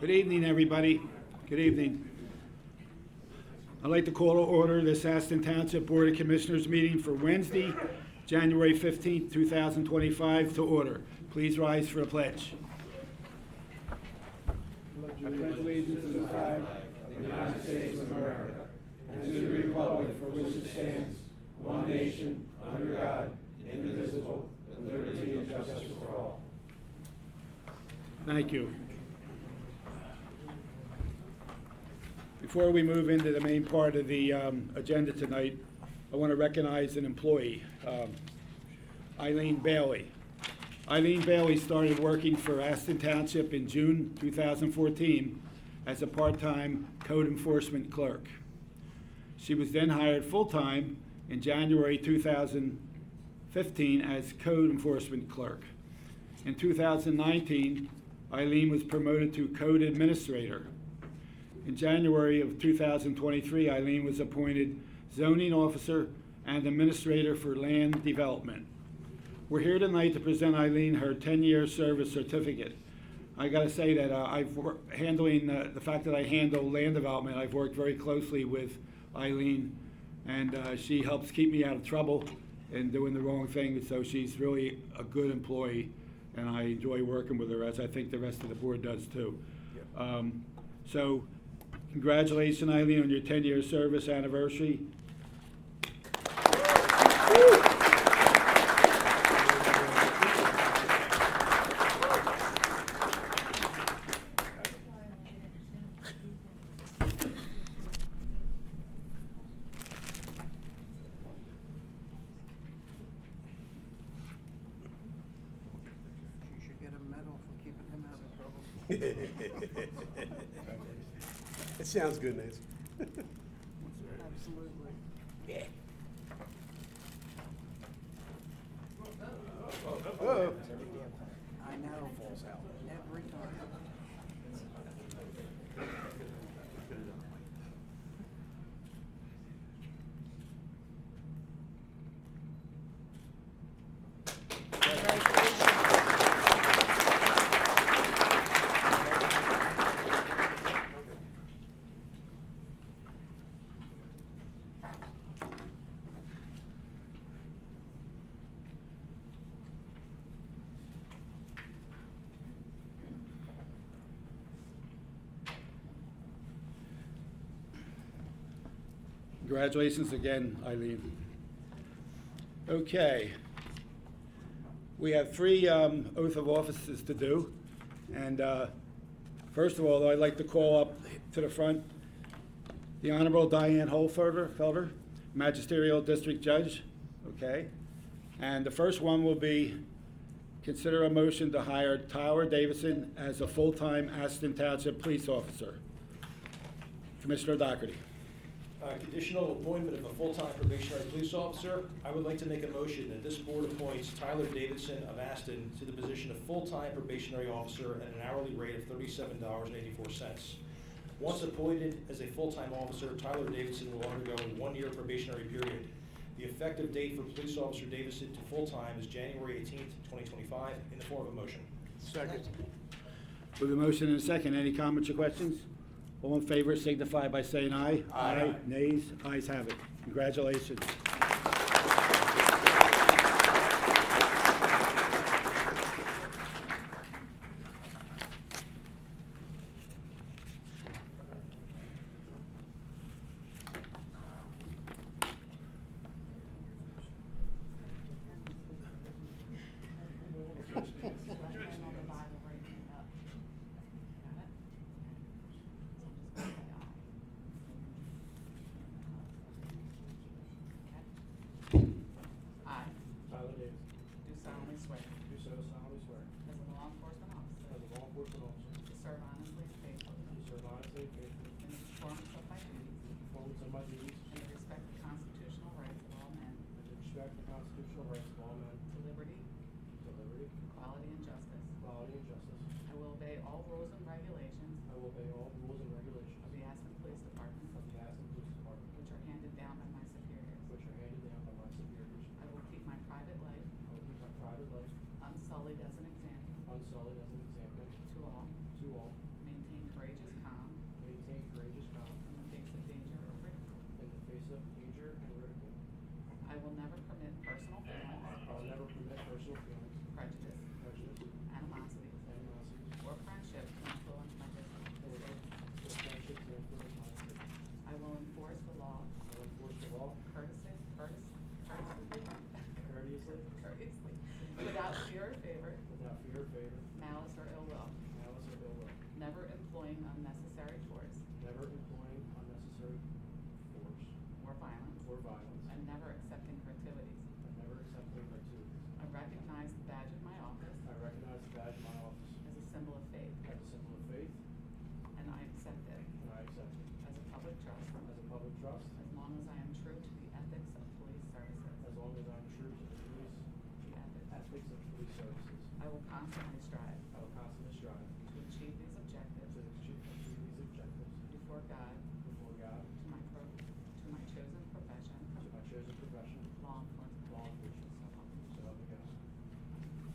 Good evening, everybody. Good evening. I'd like to call to order this Aston Township Board of Commissioners meeting for Wednesday, January 15th, 2025 to order. Please rise for a pledge. I pledge allegiance to the flag of the United States of America and to the republic for which it stands, one nation, under God, indivisible, with liberty and justice for all. Thank you. Before we move into the main part of the agenda tonight, I want to recognize an employee, Eileen Bailey. Eileen Bailey started working for Aston Township in June 2014 as a part-time code enforcement clerk. She was then hired full-time in January 2015 as code enforcement clerk. In 2019, Eileen was promoted to code administrator. In January of 2023, Eileen was appointed zoning officer and administrator for land development. We're here tonight to present Eileen her 10-year service certificate. I got to say that handling the fact that I handle land development, I've worked very closely with Eileen, and she helps keep me out of trouble and doing the wrong thing. So she's really a good employee, and I enjoy working with her, as I think the rest of the board does too. Yep. So congratulations, Eileen, on your 10-year service anniversary. It sounds good, Nancy. Absolutely. Yeah. Oh. I know. Falls out every time. Congratulations again, Eileen. Okay. We have three oath of offices to do. And first of all, I'd like to call up to the front the Honorable Diane Holfelder, Magisterial District Judge. Okay. And the first one will be consider a motion to hire Tyler Davidson as a full-time Aston Township police officer. Commissioner Doherty. Conditional appointment of a full-time probationary police officer. I would like to make a motion that this board appoints Tyler Davidson of Aston to the position of full-time probationary officer at an hourly rate of $37.84. Once appointed as a full-time officer, Tyler Davidson will undergo a 1-year probationary period. The effective date for police officer Davidson to full-time is January 18th, 2025, in the form of a motion. Second. With a motion and a second, any comments or questions? All in favor signify by saying aye. Aye. Nays? Ayes have it. Congratulations. Unsullied as an example. To all. Maintain never employing unnecessary force never employing unnecessary force or violence, or violence, and never accepting gratuities. and never accepting gratuities. I recognize the badge of my office I recognize the badge of my office as a symbol of faith, as a symbol of faith, and I accept it and I accept it as a public trust as a public trust, as long as I am true to the ethics of police services. as long as I am true to the ethics of police services. I will constantly strive I will constantly strive to achieve these objectives to achieve these objectives before God, before God, to my chosen profession, to my chosen profession, law enforcement. law enforcement. So help me God.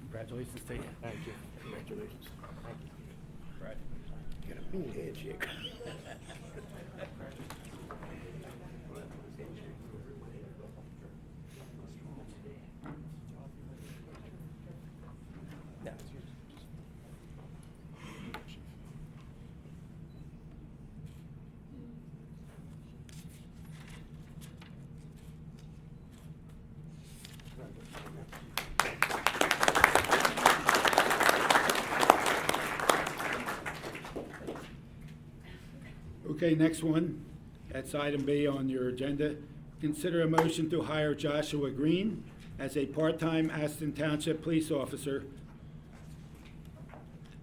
Congratulations to you. Thank you. Congratulations. Thank you. Brad. Get a mean handshake. Okay, next one, that's item B on your agenda. Consider a motion to hire Joshua Green as a part-time Aston Township police officer.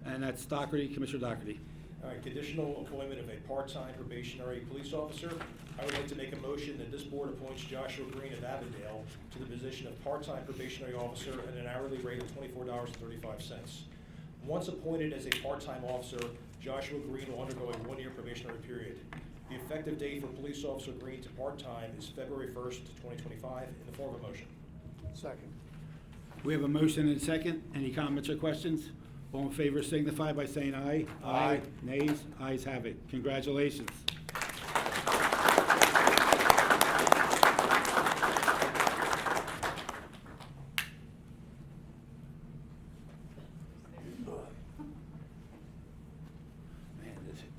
And that's Doherty, Commissioner Doherty. All right, conditional appointment of a part-time probationary police officer. I would like to make a motion that this board appoints Joshua Green of Avondale to the position of part-time probationary officer at an hourly rate of $24.35. Once appointed as a part-time officer, Joshua Green will undergo a one-year probationary period. The effective date for police officer Green to part-time is February 1st, 2025, in the form of a motion. Second. We have a motion and a second. Any comments or questions? All in favor signify by saying aye. Aye. Nays? Ayes have it. Congratulations. Man, this is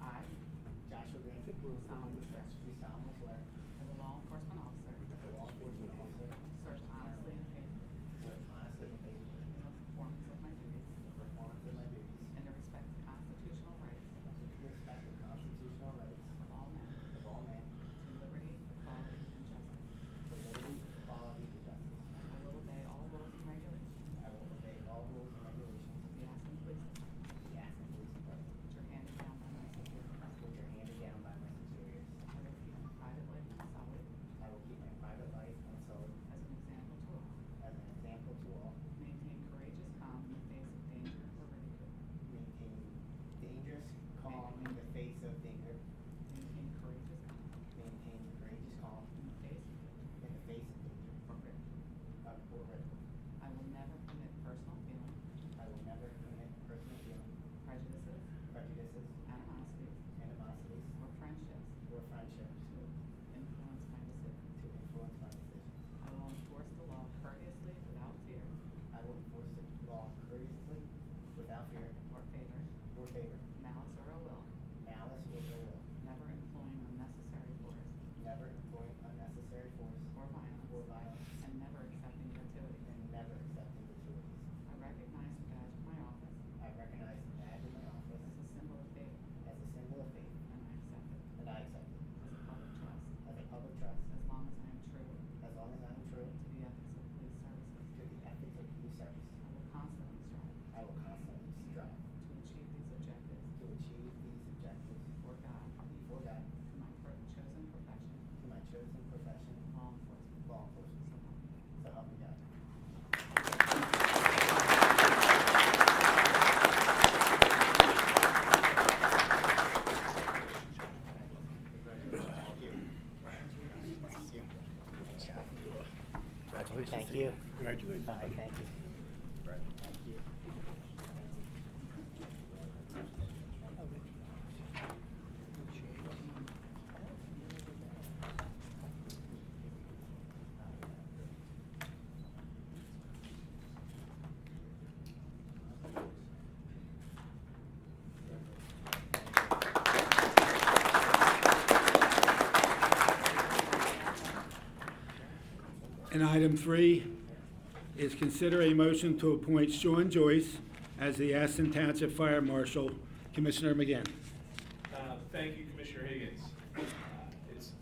I, Joshua Green, do solemnly swear solemnly swear as a law enforcement officer, as a law enforcement officer, serve honestly and faithfully serve honestly and faithfully in the performance of my duties in the performance of my duties, and to respect the constitutional rights and to respect the constitutional rights of all men, of all men, to liberty, equality, and justice. for liberty, equality, and justice. I will obey all rules and regulations I will obey all rules and regulations of the Aston Police Department, of the Aston Police Department, which are handed down by my superiors. which are handed down by my superiors. I will keep my private life unsullied I will keep my private life unsullied as an example to all. as an example to all, Maintain courageous calm in the face of danger or ridicule. maintain dangerous calm in the face of danger, Maintain courageous calm maintain courageous calm in the face in the face of danger or ridicule. or ridicule. I will never commit personal feeling, I will never commit personal feelings, prejudices, prejudices, animosities, animosities, or friendships or friendships to influence my decisions. to influence my decisions. I will enforce the law courteously without fear I will enforce the law courteously, without fear or favor, or favor, malice or ill will, malice or ill will, never employing unnecessary force never employing unnecessary force or or violence, and never accepting gratuity. and never accepting gratuities. I recognize the badge of my office I recognize the badge of my office as a symbol of faith, as a symbol of faith, and I accept it and I accept it as a public trust as a public trust, as long as I am true as long as I am true to the ethics of police services. to the ethics of police service. I will constantly strive I will constantly strive to achieve these objectives to achieve these objectives before God, before God, to my chosen profession, to my chosen profession, law enforcement. law enforcement. So help me God. So help me God. Congratulations. Thank you. Congratulations. All right, thank you. Thank you. And item 3 is consider a motion to appoint Sean Joyce as the Aston Township Fire Marshal. Commissioner McGinn. Thank you, Commissioner Higgins.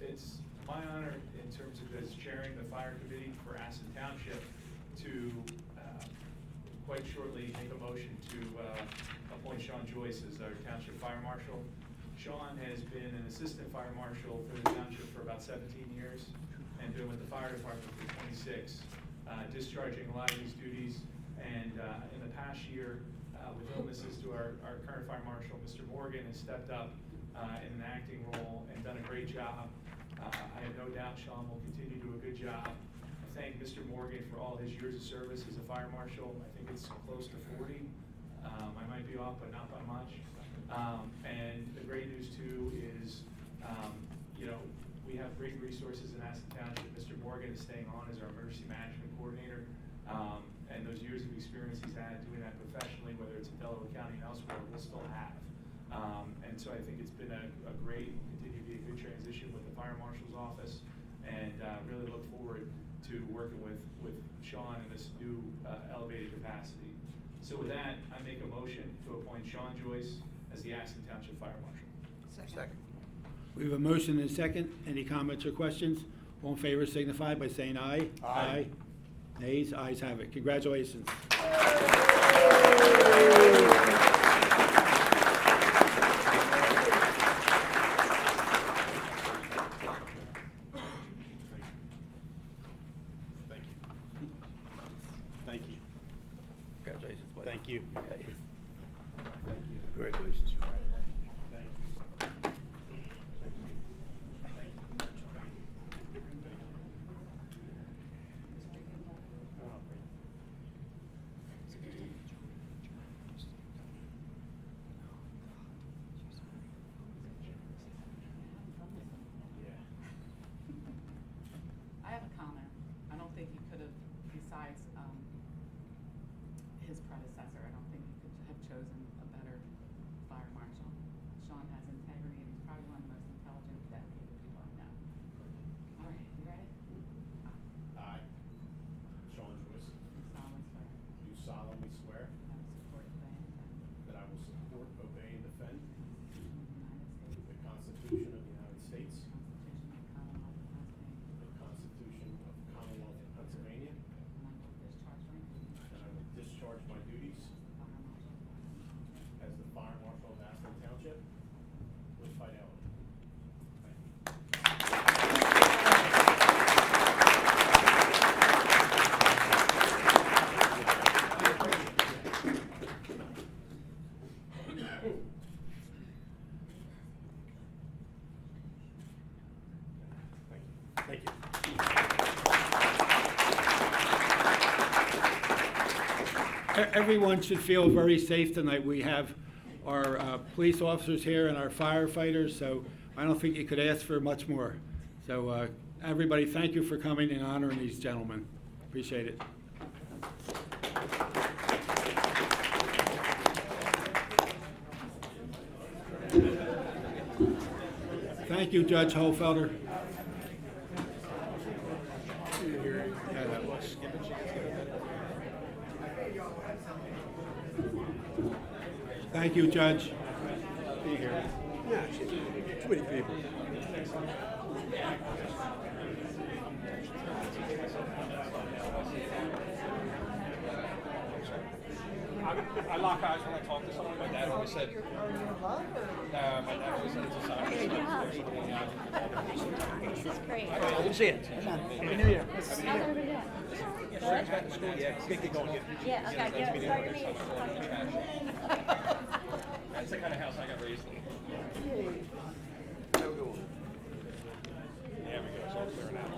It's my honor in terms of as chairing the fire committee for Aston Township to quite shortly make a motion to appoint Sean Joyce as our Township Fire Marshal. Sean has been an assistant fire marshal for the township for about 17 years and been with the fire department for 26, discharging a lot of these duties. And in the past year, with illnesses to our current fire marshal, Mr. Morgan, has stepped up in an acting role and done a great job. I have no doubt Sean will continue to do a good job. I thank Mr. Morgan for all his years of service as a fire marshal. I think it's close to 40. I might be off, but not by much. And the great news too is, we have great resources in Aston Township. Mr. Morgan is staying on as our emergency management coordinator. And those years of experience he's had doing that professionally, whether it's in Delaware County and elsewhere, we'll still have. And so I think it's been a great, continue to be a good transition with the Fire Marshal's office, and really look forward to working with Sean in this new elevated capacity. So with that, I make a motion to appoint Sean Joyce as the Aston Township Fire Marshal. Second. We have a motion and a second. Any comments or questions? All in favor signify by saying aye. Aye. Nays? Ayes have it. Congratulations. Thank you. Congratulations. Thank you. Congratulations. I have a comment. I don't think he could have, besides his predecessor, I don't think he could have chosen a better fire marshal. Sean has integrity and he's probably one of the most intelligent, dedicated people I know. All right, you ready? I, Sean Joyce, Do solemnly swear do solemnly swear that I will support, obey, and defend that I will support, obey, and defend the United States, the Constitution of the United States, the Constitution of the Commonwealth of Pennsylvania, the Constitution of the Commonwealth of Pennsylvania, and I will discharge my duties as the Fire Marshal of Aston Township as the Fire Marshal of Aston Township with fidelity. Thank you. Everyone should feel very safe tonight. We have our police officers here and our firefighters, so I don't think you could ask for much more. So everybody, thank you for coming and honoring these gentlemen. Appreciate it. Thank you, Judge Holfelder. Thank you, Judge. Be here. Yeah, too many people. I lock eyes when I talk to someone. My dad always said. My dad always said it's a sign. This is great. I didn't see it. Happy New Year. How's everybody doing? Friends back to school. Yeah, get going. Yeah, okay, yeah, start your meeting. That's the kind of house I got raised in. Have a good one. There we go. It's all clearing out.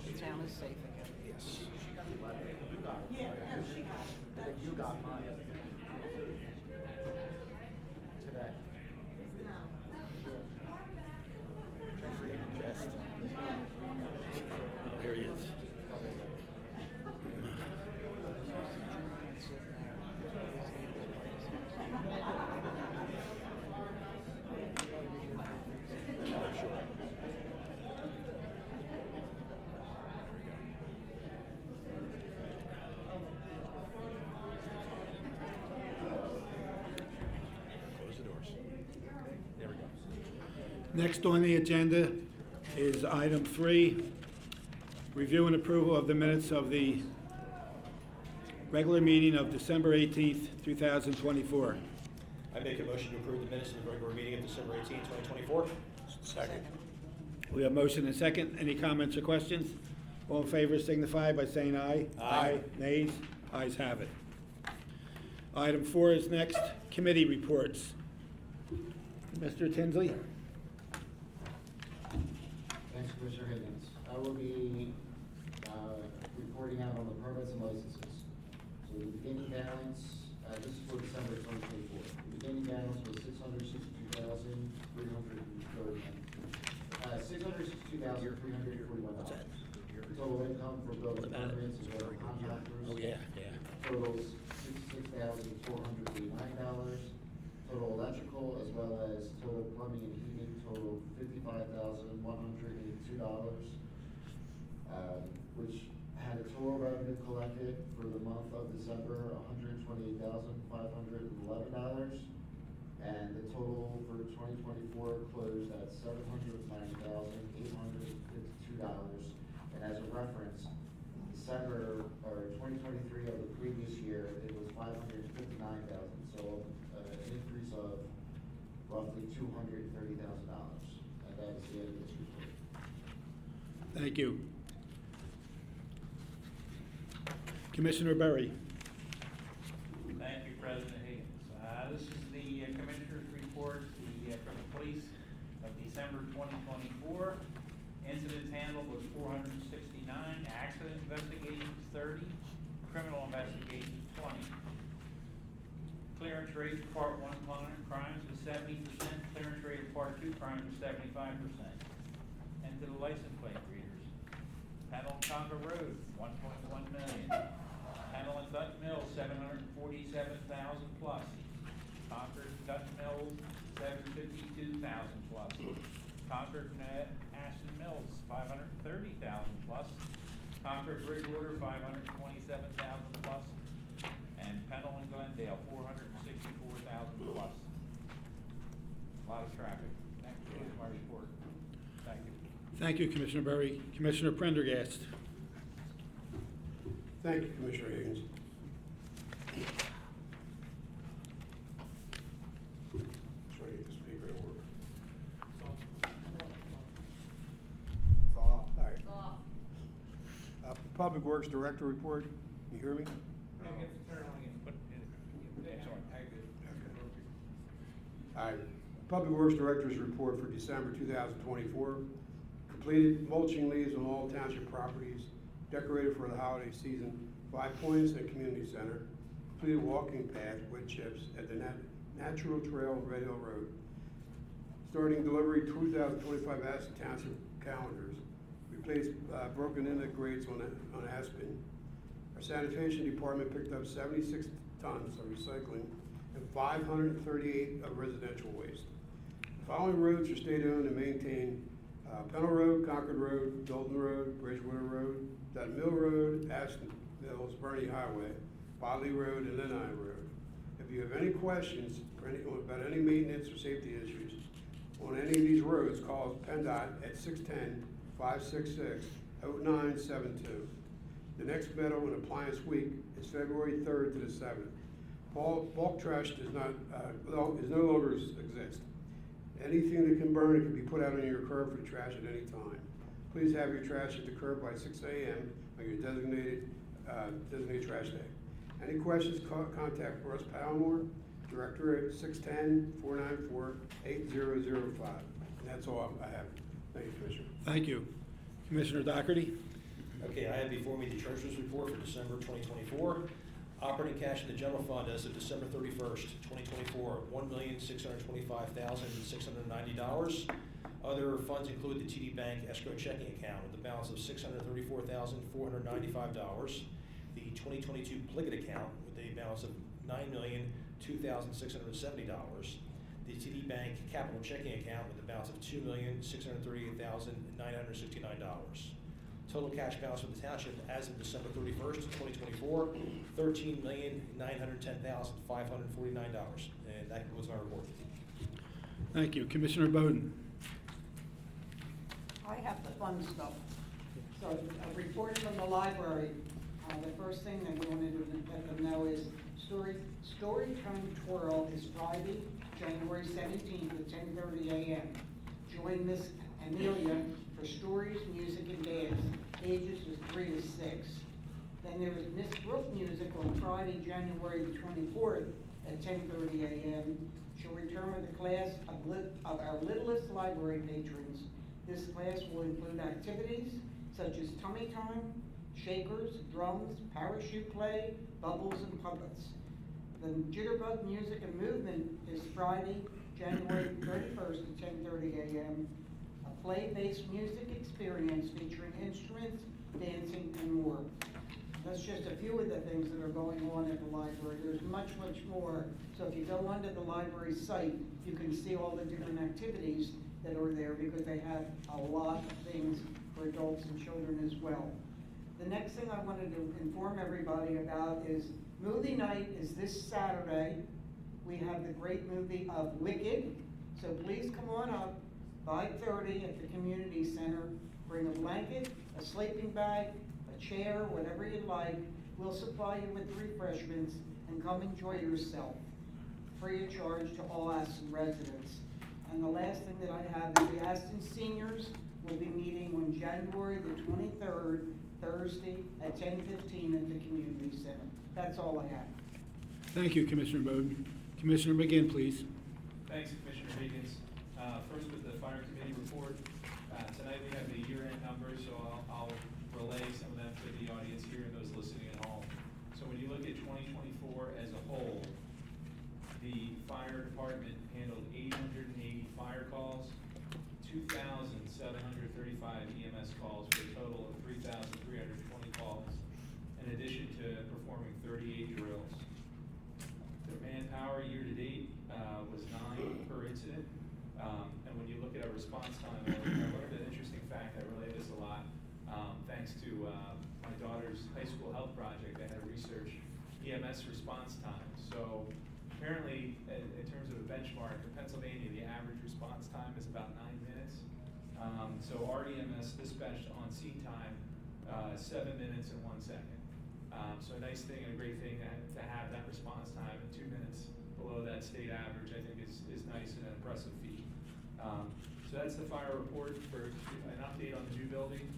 The town is safe again. Yes. You got mine. Today. Next on the agenda is item 3, review and approval of the minutes of the regular meeting of December 18th, 2024. I make a motion to approve the minutes of the regular meeting of December 18, 2024. Second. We have motion and second. Any comments or questions? All in favor signify by saying aye. Aye. Nays? Ayes have it. Item 4 is next, committee reports. Mr. Tinsley? Thanks, Commissioner Higgins. I will be reporting out on the permits and licenses. So the beginning balance, this is for December 2024. The beginning balance was $662,341. Total income for building permits as well as contractors. Totals $66,489. Total electrical as well as total plumbing and heating total $55,182. Which had a total revenue collected for the month of December, $128,511. And the total for 2024 closed at $790,852. And as a reference, December, or 2023 of the previous year, it was $559,000. So an increase of roughly $230,000. And that is the end of this report. Thank you. Commissioner Berry? Thank you, President Higgins. This is the Commissioner's report from the police of December 2024. Incidents handled was 469, accident investigations 30, criminal investigations 20. Clearance rate for Part 1 crimes was 70%, clearance rate of Part 2 crimes was 75%. And to the license plate readers. Panel on Conga Road, 1.1 million. Panel in Dutton Mills, 747,000 plus. Concord Dutton Mills, 752,000 plus. Concord Aston Mills, 530,000 plus. Concord Bridgewater, 527,000 plus. And Pennell and Glendale, 464,000 plus. A lot of traffic. That concludes my report. Thank you. Thank you, Commissioner Berry. Commissioner Prendergast? Thank you, Commissioner Higgins. Try to get the speaker to work. It's off. All right. Public Works Director report. You hear me? All right. Public Works Director's report for December 2024. Completed mulching leaves on all township properties. Decorated for the holiday season, 5 Points and Community Center. Completed walking path, wood chips at the Natural Trail, Red Hill Road. Starting delivery 2025 Aston Township calendars. Replaced broken inlet grates on Aspen. Our sanitation department picked up 76 tons of recycling and 538 of residential waste. The following roads are state-owned and maintained: Pennell Road, Concord Road, Dalton Road, Bridgewater Road, Dutton Mill Road, Aston Mills, Bernie Highway, Bodley Road, and Lenai Road. If you have any questions about any maintenance or safety issues on any of these roads, call us PennDOT at 610-566-0972. The next metal and appliance week is February 3rd to the 7th. Bulk trash is no longer exist. Anything that can burn, it can be put out on your curb for trash at any time. Please have your trash at the curb by 6 a.m. on your designated trash day. Any questions, contact Russ Palmore, Director at 610-494-8005. And that's all I have. Thank you, Commissioner. Thank you. Commissioner Doherty? Okay, I have before me the Treasurer's report for December 2024. Operating cash in the general fund as of December 31st, 2024, $1,625,690. Other funds include the TD Bank escrow checking account with a balance of $634,495. The 2022 Pliget account with a balance of $9,002,670. The TD Bank capital checking account with a balance of $2,638,969. Total cash balance for the township as of December 31st, 2024, $13,910,549. And that concludes my report. Thank you. Commissioner Bowden? I have the fun stuff. So a report from the library. The first thing that we wanted to let them know is Storytime Twirl is Friday, January 17th at 10:30 a.m. Join Miss Amelia for stories, music, and dance, ages of 3 to 6. Then there is Miss Brooke Music on Friday, January the 24th at 10:30 a.m. She'll return with a class of our littlest library patrons. This class will include activities such as tummy time, shakers, drums, parachute play, bubbles, and puppets. The Jitterbug Music and Movement is Friday, January 31st at 10:30 a.m. A play-based music experience featuring instruments, dancing, and more. That's just a few of the things that are going on at the library. There's much, much more. So if you go onto the library site, you can see all the different activities that are there because they have a lot of things for adults and children as well. The next thing I wanted to inform everybody about is movie night is this Saturday. We have the great movie of Wicked. So please come on up, 5:30 at the community center. Bring a blanket, a sleeping bag, a chair, whatever you'd like. We'll supply you with refreshments and come enjoy yourself. Free of charge to all Aston residents. And the last thing that I have is the Aston seniors will be meeting on January the 23rd, Thursday at 10:15 at the community center. That's all I have. Thank you, Commissioner Bowden. Commissioner McGinn, please. Thanks, Commissioner Higgins. First with the fire committee report. Tonight we have the year-end numbers, so I'll relay some of them to the audience here and those listening at home. So when you look at 2024 as a whole, the fire department handled 880 fire calls, 2,735 EMS calls for a total of 3,320 calls, in addition to performing 38 drills. Their manpower year-to-date was 9 per incident. And when you look at our response time, I learned an interesting fact. I relay this a lot. Thanks to my daughter's high school health project, they had to research EMS response time. So apparently, in terms of a benchmark, in Pennsylvania, the average response time is about 9 minutes. So our EMS dispatched on scene time, 7 minutes and 1 second. So a nice thing and a great thing to have that response time at 2 minutes below that state average, I think is nice and an impressive feat. So that's the fire report. For an update on the new building.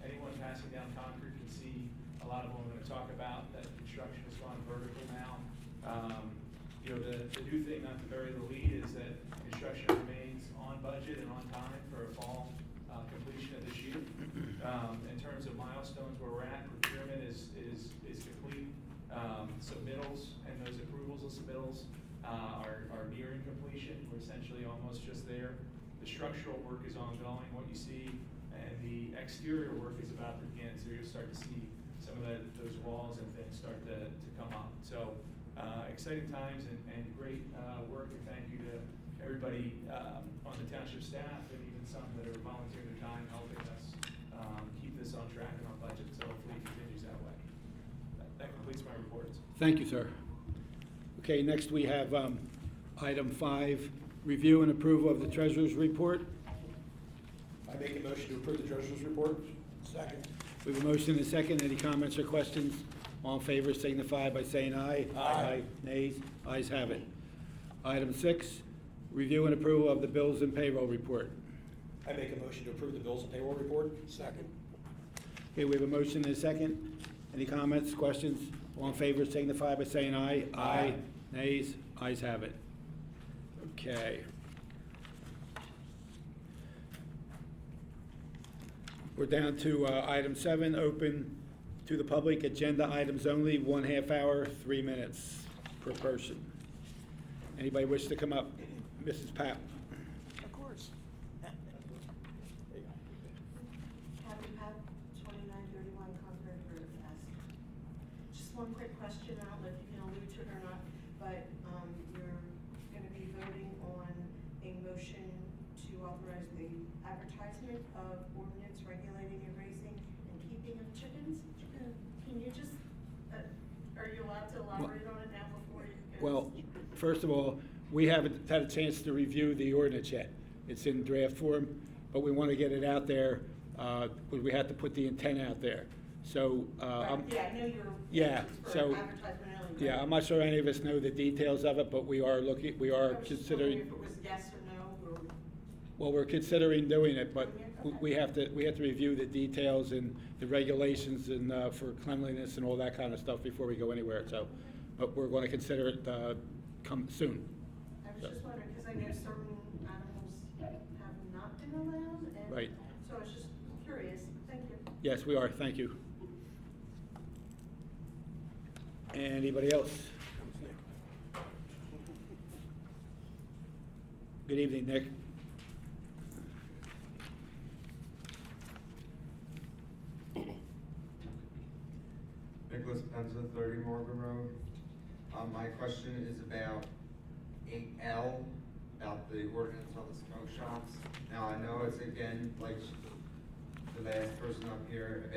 Anyone passing down Concord can see a lot of what I'm going to talk about. That construction has gone vertical now. The new thing, not to bury the lead, is that construction remains on budget and on time for a fall completion of this year. In terms of milestones where we're at, procurement is complete. Submittals and those approvals of submittals are nearing completion. We're essentially almost just there. The structural work is ongoing, what you see, and the exterior work is about to begin. So you'll start to see some of those walls and things start to come up. So exciting times and great work, and thank you to everybody on the township staff and even some that are volunteering their time helping us keep this on track and on budget. So hopefully it continues that way. That completes my reports. Thank you, sir. Okay, next we have item 5, review and approval of the treasurer's report. I make a motion to approve the treasurer's report. Second. We have a motion and a second. Any comments or questions? All in favor signify by saying aye. Aye. Nays? Ayes have it. Item 6, review and approval of the bills and payroll report. I make a motion to approve the bills and payroll report. Second. Okay, we have a motion and a second. Any comments, questions? All in favor signify by saying aye. Aye. Nays? Ayes have it. Okay. We're down to item 7, open to the public, agenda items only, 1/2 hour, 3 minutes per person. Anybody wish to come up? Mrs. Papp. Of course. Kathy Papp, 2931 Concord Road, Aston. Just one quick question, I don't know if you can allude to it or not, but you're going to be voting on a motion to authorize the advertisement of ordinance regulating the raising and keeping of chickens. Can you just, are you allowed to elaborate on it now before you go? Well, first of all, we haven't had a chance to review the ordinance yet. It's in draft form. but we want to get it out there, we have to put the intent out there. So, Right, yeah, I know you're. yeah, it's so- for advertisement only. yeah, right? I'm not sure any of us know the details of it, but we are I was just wondering considering, if it was yes or no, or. well, we're considering doing it, but Okay. we have to review the details and the regulations and, for cleanliness and all that kind of stuff before we go anywhere, so, but we're going to consider it, come soon. I was just wondering, because I know certain animals have not been allowed, and. Right. So I was just curious, thank you. Yes, we are, thank you. Anybody else? Good evening, Nick. Nicholas Penza, 30 Morgan Road. My question is about 8L, about the ordinance on the smoke shops. Now, I know it's again, like the last person up here,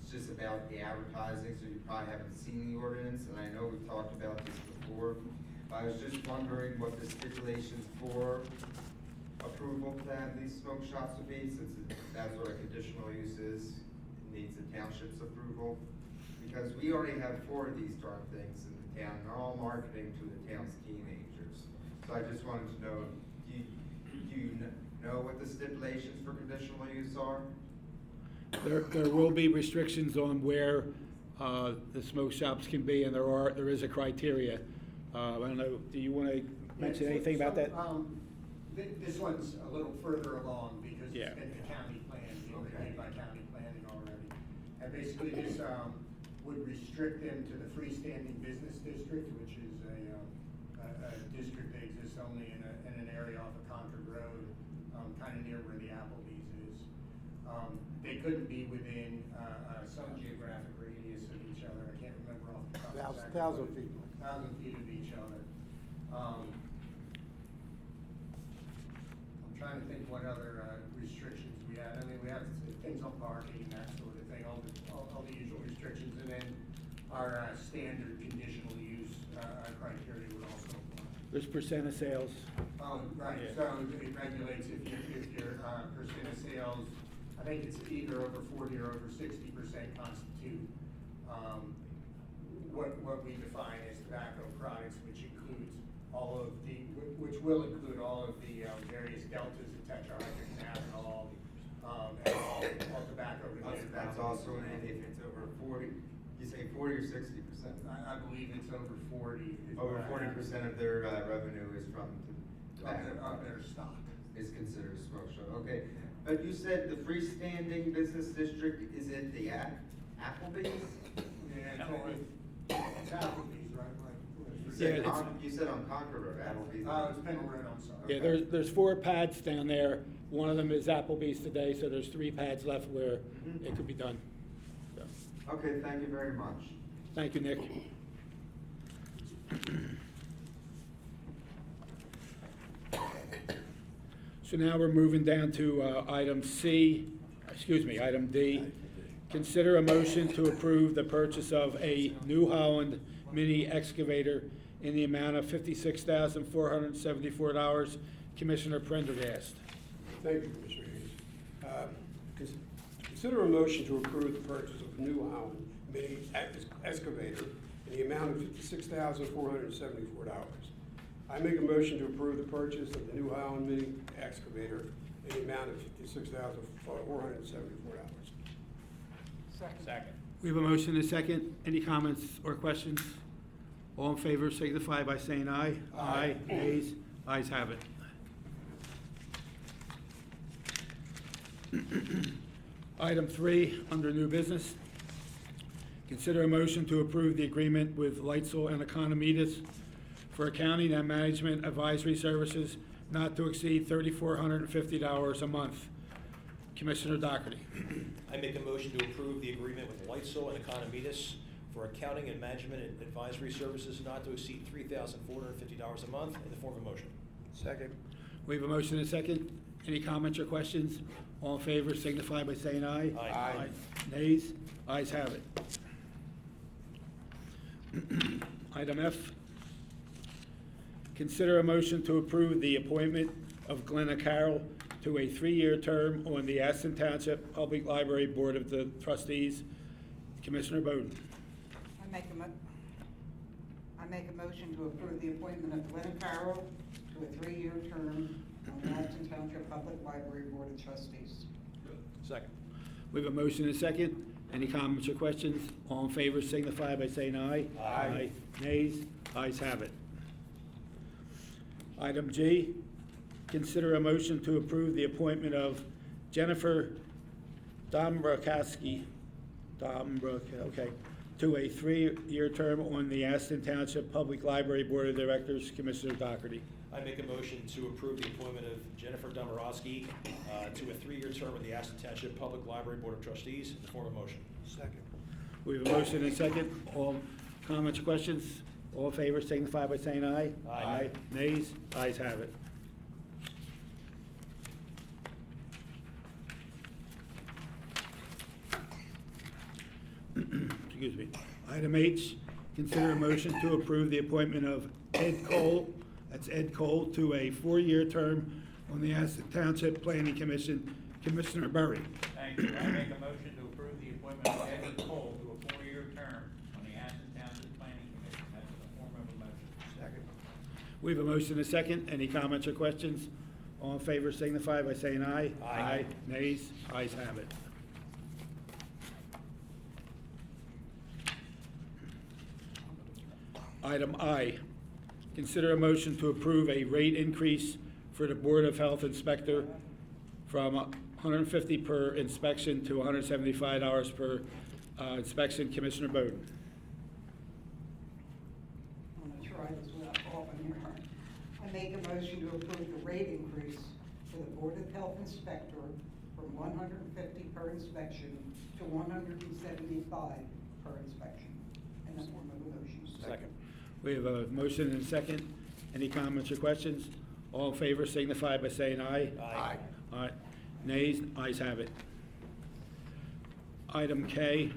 it's just about the advertising, so you probably haven't seen the ordinance, and I know we've talked about this before. I was just wondering what the stipulations for approval to have these smoke shops would be, since that's what a conditional use is, it needs the township's approval. Because we already have 4 of these darn things in the town, and they're all marketing to the town's teenagers. So I just wanted to know, do you know what the stipulations for conditional use are? There will be restrictions on where the smoke shops can be, and there is a criteria. I don't know, do you want to mention anything about that? This one's a little further along because Yeah. it's been the county plan, being reviewed by county planning already. And basically this would restrict them to the freestanding business district, which is a district that exists only in an area off of Concord Road, kind of near where the Applebee's is. They couldn't be within some geographic radius of each other. I can't remember off the top of my head. 1,000 feet. 1,000 feet of each other. I'm trying to think what other restrictions we had. I mean, we have things on parking and that sort of thing, all the usual restrictions. And then our standard conditional use criteria would also apply. There's percent of sales. Right, Yeah. so it regulates if your percent of sales, I think it's either over 40 or over 60% constitute what we define as tobacco products, which will include all of the various deltas of tetrahydrocannabinol, and all tobacco related. That's also in it if it's over 40, you say 40 or 60%? I believe it's over 40. Over 40% of their revenue is from tobacco of their products. stock. Is considered a smoke shop, okay. But you said the freestanding business district, is it the Applebee's? Yeah, it's Applebee's, right? You said, Yeah, it's- you said on Concord Road, Applebee's. It's Penn Road, I'm sorry. Yeah, there's 4 pads down there. One of them is Applebee's today, so there's 3 pads left where it could be done. So, Okay, thank you very much. thank you, Nick. So now we're moving down to item D. Consider a motion to approve the purchase of a New Holland mini excavator in the amount of $56,474. Commissioner Prendergast. Thank you, Commissioner Hayes. Consider a motion to approve the purchase of a New Holland mini excavator in the amount of $56,474. I make a motion to approve the purchase of the New Holland mini excavator in the amount of $56,474. Second. We have a motion and a second. Any comments or questions? All in favor signify by saying aye. Aye. Nays? Ayes have it. Item 3, under new business. Consider a motion to approve the agreement with Lightsell and Economides for accounting and management advisory services not to exceed $3,450 a month. Commissioner Doherty. I make a motion to approve the agreement with Lightsell and Economides for accounting and management advisory services not to exceed $3,450 a month in the form of a motion. Second. We have a motion and a second. Any comments or questions? All in favor signify by saying aye. Aye. Nays? Ayes have it. Item F. Consider a motion to approve the appointment of Glenna Carroll to a 3-year term on the Aston Township Public Library Board of the Trustees. Commissioner Bowden. I make a motion to approve the appointment of Glenn Farrell to a 3-year term on the Aston Township Public Library Board of Trustees. Second. We have a motion and a second. Any comments or questions? All in favor signify by saying aye. Aye. Nays? Ayes have it. Item G, consider a motion to approve the appointment of Jennifer Dombrowski, to a 3-year term on the Aston Township Public Library Board of Directors. Commissioner Doherty. I make a motion to approve the appointment of Jennifer Dombrowski to a 3-year term of the Aston Township Public Library Board of Trustees in the form of motion. Second. We have a motion and a second. All comments or questions? All in favor signify by saying aye. Aye. Nays? Ayes have it. Excuse me. Item H, consider a motion to approve the appointment of Ed Cole, that's Ed Cole, to a 4-year term on the Aston Township Planning Commission. Commissioner Berry. Thank you. I make a motion to approve the appointment of Edward Cole to a 4-year term on the Aston Township Planning Commission. That's in the form of a motion. Second. We have a motion and a second. Any comments or questions? All in favor signify by saying aye. Aye. Nays? Ayes have it. Item I, consider a motion to approve a rate increase for the Board of Health Inspector from $150 per inspection to $175 per inspection. Commissioner Bowden. I'm gonna try this without coughing here. I make a motion to approve the rate increase for the Board of Health Inspector from $150 per inspection to $175 per inspection, in the form of a motion. Second. We have a motion and a second. Any comments or questions? All in favor signify by saying aye. Aye. Aye. Nays? Ayes have it. Item K,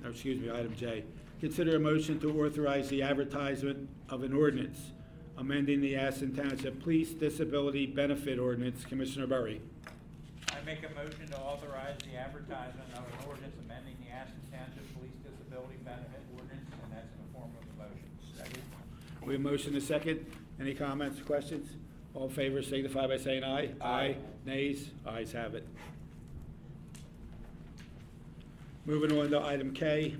no, excuse me, item J. Consider a motion to authorize the advertisement of an ordinance amending the Aston Township Police Disability Benefit Ordinance. Commissioner Berry. I make a motion to authorize the advertisement of an ordinance amending the Aston Township Police Disability Benefit Ordinance, and that's in the form of a motion. Second. We have a motion and a second. Any comments or questions? All in favor signify by saying aye. Aye. Nays? Ayes have it. Moving on to item K.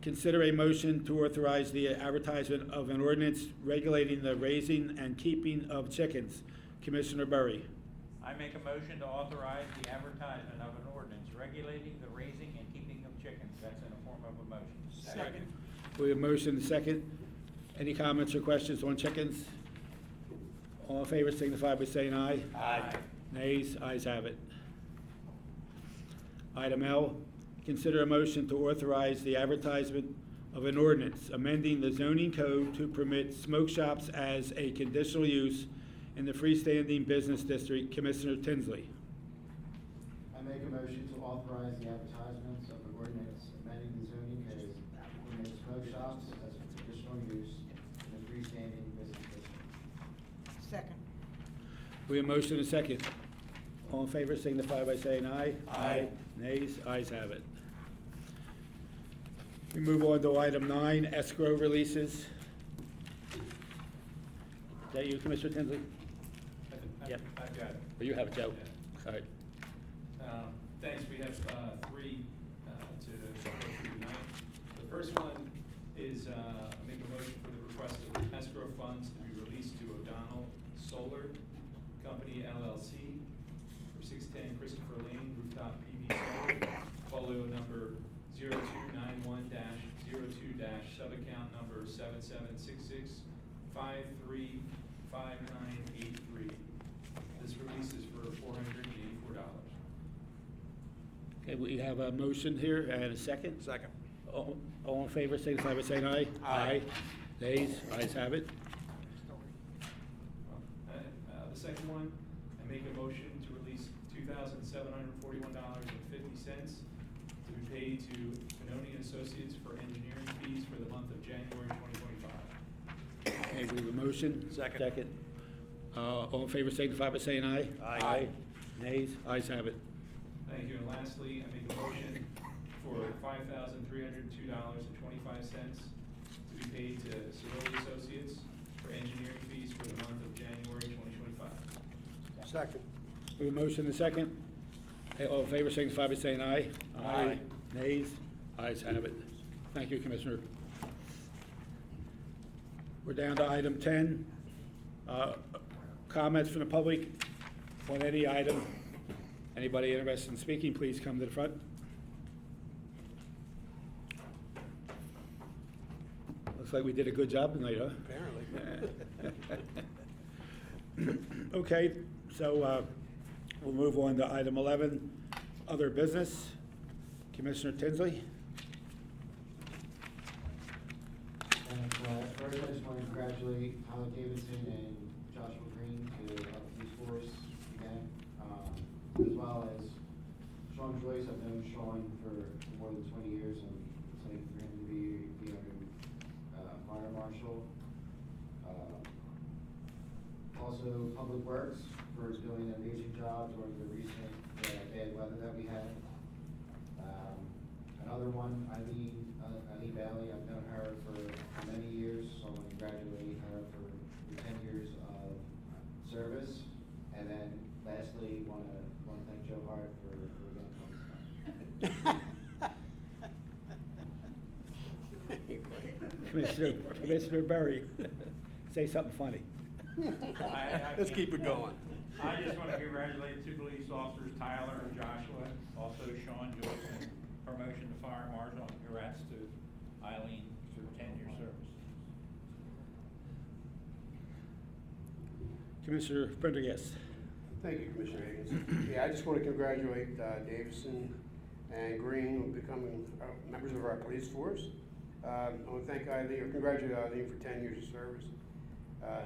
Consider a motion to authorize the advertisement of an ordinance regulating the raising and keeping of chickens. Commissioner Berry. I make a motion to authorize the advertisement of an ordinance regulating the raising and keeping of chickens. That's in the form of a motion. Second. We have a motion and a second. Any comments or questions on chickens? All in favor signify by saying aye. Aye. Nays? Ayes have it. Item L, consider a motion to authorize the advertisement of an ordinance amending the zoning code to permit smoke shops as a conditional use in the freestanding business district. Commissioner Tinsley. I make a motion to authorize the advertisements of an ordinance amending the zoning code to permit smoke shops as a conditional use in the freestanding business district. Second. We have a motion and a second. All in favor signify by saying aye. Aye. Nays? Ayes have it. We move on to item 9, escrow releases. Is that you, Commissioner Tinsley? Yep. I've got it. Or you have it, Joe? Yeah. All right. Thanks, we have three to go through tonight. The first one is, make a motion for the request of escrow funds to be released to O'Donnell Solar Company LLC for 610 Christopher Lane, rooftop PV solar, folio number 0291-02- sub-account number 7766535983. This release is for $484. Okay, we have a motion here and a second. Second. All in favor signify by saying aye. Aye. Nays? Ayes have it. The second one, I make a motion to release $2,741.50 to be paid to Benoni and Associates for engineering fees for the month of January 2025. Okay, we have a motion. Second. All in favor signify by saying aye. Aye. Nays? Ayes have it. Thank you, and lastly, I make a motion for $5,302.25 to be paid to Cerulli Associates for engineering fees for the month of January 2025. Second. We have a motion and a second. All in favor signify by saying aye. Aye. Nays? Ayes have it. Thank you, Commissioner. We're down to item 10. Comments from the public on any item. Anybody interested in speaking, please come to the front. Looks like we did a good job tonight, huh? Apparently. Okay, so we'll move on to item 11, other business. Commissioner Tinsley? First, I just want to congratulate Tyler Davidson and Joshua Green to the police force again, as well as Sean Joyce. I've known Sean for more than 20 years, and it's like for him to be our fire marshal. Also, Public Works for doing an amazing job during the recent bad weather that we had. Another one, Eileen Bailey, I've known her for many years, so I want to congratulate her for the 10 years of service. And then lastly, want to thank Joe Hart for again coming. Commissioner Berry, say something funny. Let's keep it going. I just want to congratulate two police officers, Tyler and Joshua, also Sean Joyce, and promotion to fire marshal. Congrats to Eileen for 10-year service. Commissioner Prendergast. Thank you, Commissioner Higgins. Yeah, I just want to congratulate Davison and Green on becoming members of our police force. I want to thank Eileen, or congratulate Eileen for 10 years of service.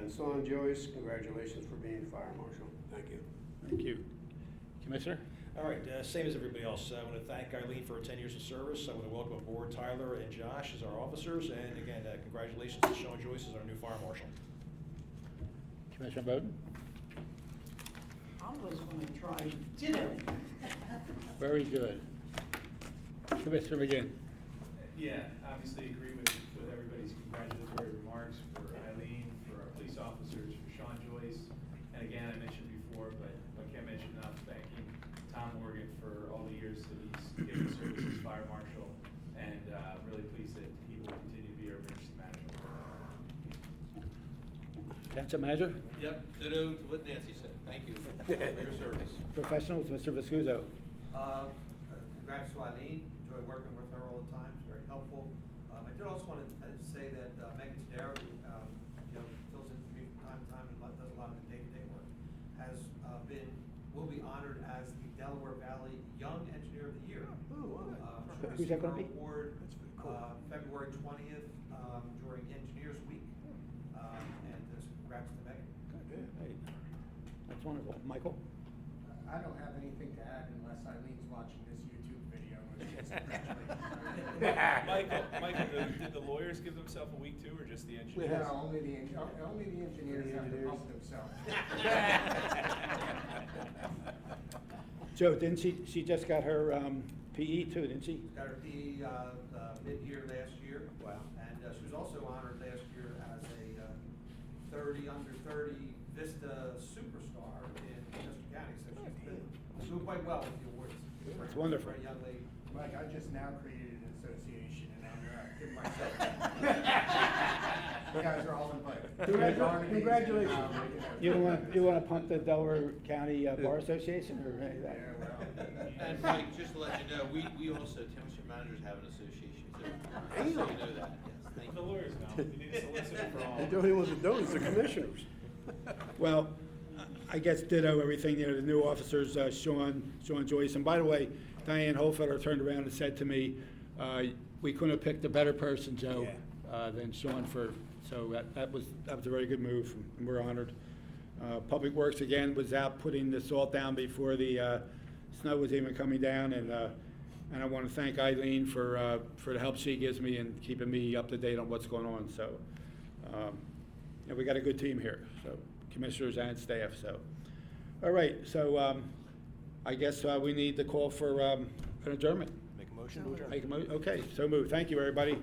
And Sean Joyce, congratulations for being fire marshal. Thank you. Thank you. Commissioner? All right, same as everybody else, I want to thank Eileen for her 10 years of service. I want to welcome aboard Tyler and Josh as our officers, and again, congratulations to Sean Joyce as our new fire marshal. Commissioner Bowden? I was gonna try ditto. Very good. Commissioner McGinn? Yeah, obviously agree with everybody's congratulatory remarks for Eileen, for our police officers, for Sean Joyce. And again, I mentioned before, but I can't mention enough, thanking Tom Morgan for all the years that he's given service as fire marshal, and really pleased that he will continue to be our emergency manager. Township Manager? Yep, ditto to what Nancy said. Thank you for your service. Professionals, Mr. Viscuso? Congrats to Eileen. Enjoy working with her all the time. It's very helpful. I did also want to say that Megan Tadero, fills in for me from time to time and does a lot of the day-to-day work, will be honored as the Delaware Valley Young Engineer of the Year. Who's that gonna be? Award, February 20th during Engineers Week. And congrats to Megan. Hey, that's wonderful. Michael? I don't have anything to add unless Eileen's watching this YouTube video. Michael, did the lawyers give themselves a week too, or just the engineers? Yeah, only the engineers have to pump themselves. Joe, didn't she just got her PE too, didn't she? Got her PE mid-year last year. Wow. And she was also honored last year as a under 30 Vista Superstar in Chester County. So she's been doing quite well with the awards. That's wonderful. For a young lady. Mike, I just now created an association and I'm giving myself. You guys are all invited. Congratulations. You want to pump the Delaware County Bar Association or any of that? Yeah, well. And Mike, just to let you know, we also, township managers have an association too. So you know that, yes, thank The you. lawyers know, we need a solicitor for all. The only ones that don't is the commissioners. Well, I guess ditto everything, the new officers, Sean Joyce. And by the way, Diane Holfelder turned around and said to me, we couldn't have picked a better person, Joe, than Sean so that was a very good move, and we're honored. Public Works, again, was out putting the salt down before the snow was even coming down, and I want to thank Eileen for the help she gives me and keeping me up to date on what's going on. So, And we got a good team here, so commissioners and staff, so. All right, so I guess we need to call for an adjournment. Make a motion to adjourn. Okay, so moved. Thank you, everybody.